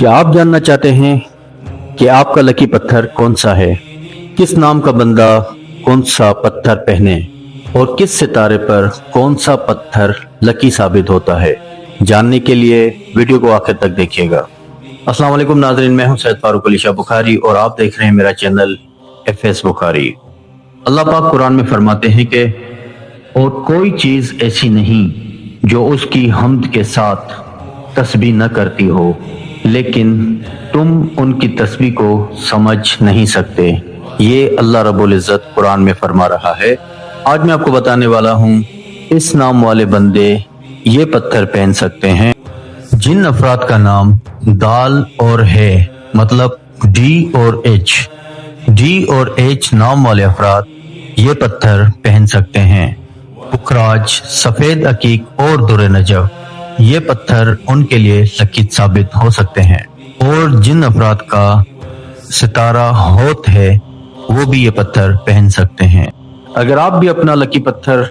क्या आप जानना चाहते हैं कि आपका लकी पत्थर कौन सा है? किस नाम का बंदा कौन सा पत्थर पहने और किस सितारे पर कौन सा पत्थर लकी साबित होता है? जानने के लिए वीडियो को आखिर तक देखिएगा। अस्सलाम वालेकुम नाज़रीन, मैं हूं सैयद फारूक अली शाह बुखारी और आप देख रहे हैं मेरा चैनल एफएस बुखारी। अल्लाह पाक कुरान में फरमाते हैं कि और कोई चीज ऐसी नहीं जो उसकी हम्द के साथ तस्बीह न करती हो, लेकिन तुम उनकी तस्बीह को समझ नहीं सकते। ये अल्लाह रब्बुल इज़्ज़त कुरान में फरमा रहा है। आज मैं आपको बताने वाला हूँ इस नाम वाले बंदे ये पत्थर पहन सकते हैं। जिन अफराद का नाम दाल और है, मतलब डी और एच नाम वाले अफराद ये पत्थर पहन सकते हैं। पुखराज, सफेद अकीक और दुर्र नजब ये पत्थर उनके लिए लकी साबित हो सकते हैं। और जिन अफराद का सितारा होत है वो भी ये पत्थर पहन सकते हैं। अगर आप भी अपना लकी पत्थर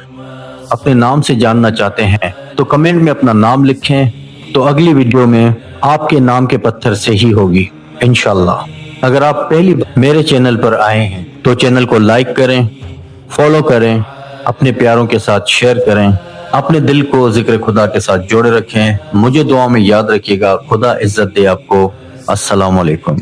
अपने नाम से जानना चाहते हैं तो कमेंट में अपना नाम लिखें, तो अगली वीडियो में आपके नाम के पत्थर से ही होगी इंशाल्लाह। अगर आप पहली बार मेरे चैनल पर आए हैं तो चैनल को लाइक करें, फॉलो करें, अपने प्यारों के साथ शेयर करें, अपने दिल को जिक्र खुदा के साथ जोड़े रखें। मुझे दुआ में याद रखिएगा। खुदा इज्जत दे आपको। अस्सलाम वालेकुम।